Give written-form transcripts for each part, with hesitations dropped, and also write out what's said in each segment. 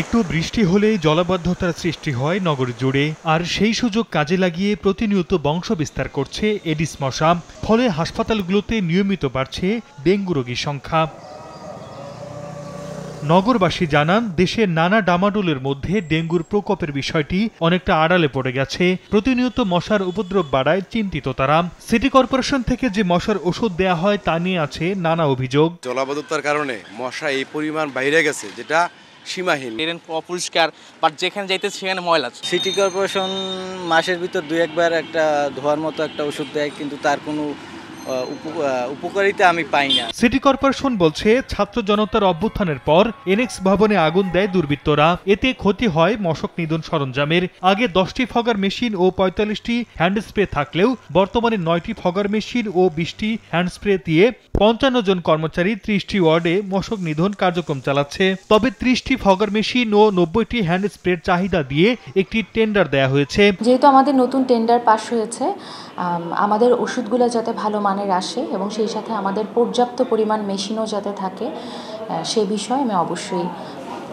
একটু বৃষ্টি হলেই জলাবদ্ধতার সৃষ্টি হয় নগর জুড়ে, আর সেই সুযোগ কাজে লাগিয়ে প্রতিনিয়ত বংশ বিস্তার করছে এডিস মশা। ফলে হাসপাতালগুলোতে নিয়মিত বাড়ছে ডেঙ্গু রোগীর সংখ্যা। নগরবাসী জানান, দেশের নানা ডামাডোলের মধ্যে ডেঙ্গুর প্রকোপের বিষয়টি অনেকটা আড়ালে পড়ে গেছে। প্রতিনিয়ত মশার উপদ্রব বাড়ায় চিন্তিত তারা। সিটি কর্পোরেশন থেকে যে মশার ওষুধ দেয়া হয় তা নিয়ে আছে নানা অভিযোগ। জলাবদ্ধতার কারণে মশা এই পরিমাণ বাইরে গেছে যেটা সীমাহীন। অপরিষ্কার, বাট যেখানে যাইতেছে সেখানে ময়লা। সিটি কর্পোরেশন মাসের ভিতর 2-1 বার একটা ধোয়ার মতো একটা ওষুধ দেয়, কিন্তু তার কোনো উপকারিতা আমি পাই না। সিটি কর্পোরেশন বলছে, ছাত্র জনতার অভ্যুত্থানের পর এনএক্স ভবনে আগুন দেয় দুর্বৃত্তরা। এতে ক্ষতি হয় মশক নিধন সরঞ্জামের। আগে 10টি ফগার মেশিন ও 45টি হ্যান্ড স্প্রে থাকলেও বর্তমানে 9টি ফগার মেশিন ও 20টি হ্যান্ড স্প্রে দিয়ে 55 জন কর্মচারী 30টি ওয়ার্ডে মশক নিধন কার্যক্রম চালাচ্ছে। তবে 30টি ফগার মেশিন ও 90টি হ্যান্ড স্প্রের চাহিদা দিয়ে একটি টেন্ডার দেয়া হয়েছে। যেহেতু আমাদের নতুন টেন্ডার পাস হয়েছে, আমাদের ওষুধগুলো যাতে ভালো মানের আসে এবং সেই সাথে আমাদের পর্যাপ্ত পরিমাণ মেশিনও যাতে থাকে, সে বিষয়ে আমি অবশ্যই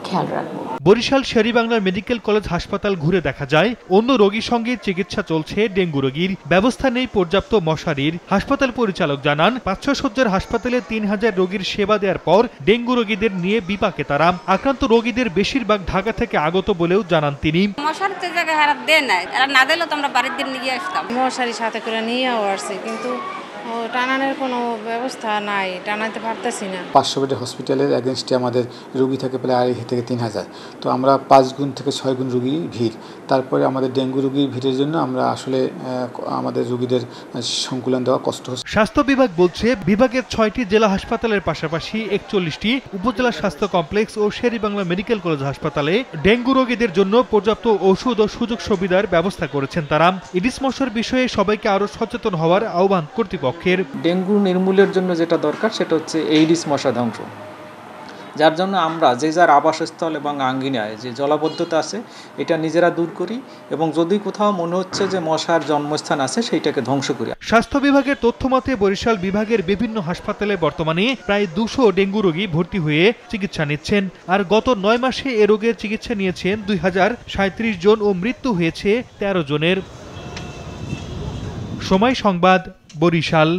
খেয়াল রাখব। বরিশাল শের-ই-বাংলা মেডিকেল কলেজ হাসপাতাল ঘুরে দেখা যায়, অন্য রোগীর সঙ্গে চিকিৎসা চলছে ডেঙ্গু রোগীর। ব্যবস্থা নেই পর্যাপ্ত মশারির। হাসপাতাল পরিচালক জানান, 500 শয্যার হাসপাতালে 3000 রোগীর সেবা দেওয়ার পর ডেঙ্গু রোগীদের নিয়ে বিপাকে তারা। আক্রান্ত রোগীদের বেশিরভাগ ঢাকা থেকে আগত বলেও জানান তিনি। মশারি তো জায়গায় হারাত দেয় নাই, এরা না দিলেও তো আমরা বাড়ির দিন নিয়ে আসতাম। মশারি সাথে করে নিয়েও আসছে, কিন্তু টানানোর কোনো ব্যবস্থা নাই, টানাতে পারতেছি না। 500 বেডের হসপিটালের এগেনস্টে আমাদের রোগী থাকে প্রায় 2,500 থেকে 3,000। তো আমরা 5 গুণ থেকে 6 গুণ রোগী ভিড়। তারপরে আমাদের ডেঙ্গু রোগীর ভিড়ের জন্য আমরা আসলে আমাদের রোগীদের সংকুলন দেওয়া কষ্ট হচ্ছে। স্বাস্থ্য বিভাগ বলছে, বিভাগের 6টি জেলা হাসপাতালের পাশাপাশি 41টি উপজেলা স্বাস্থ্য কমপ্লেক্স ও শের-ই-বাংলা মেডিকেল কলেজ হাসপাতালে ডেঙ্গু রোগীদের জন্য পর্যাপ্ত ওষুধ ও সুযোগ সুবিধার ব্যবস্থা করেছেন তারা। এডিস মশার বিষয়ে সবাইকে আরো সচেতন হওয়ার আহ্বান কর্তৃপক্ষের। ডেঙ্গু নির্মূলের জন্য যেটা দরকার সেটা হচ্ছে এডিস মশা ধ্বংস, যার জন্য আমরা যে যার আবাসস্থল এবং আঙ্গিনায় যে জলাবদ্ধতা আছে এটা নিজেরা দূর করি, এবং যদি কোথাও মনে হচ্ছে যে মশার জন্মস্থান আছে সেইটাকে ধ্বংস করি। স্বাস্থ্য বিভাগের তথ্য মতে, বরিশাল বিভাগের বিভিন্ন হাসপাতালে বর্তমানে প্রায় 200 ডেঙ্গু রোগী ভর্তি হয়ে চিকিৎসা নিচ্ছেন। আর গত 9 মাসে এ রোগের চিকিৎসা নিয়েছেন 2037 জন ও মৃত্যু হয়েছে 13 জনের। সময় সংবাদ, বরিশাল।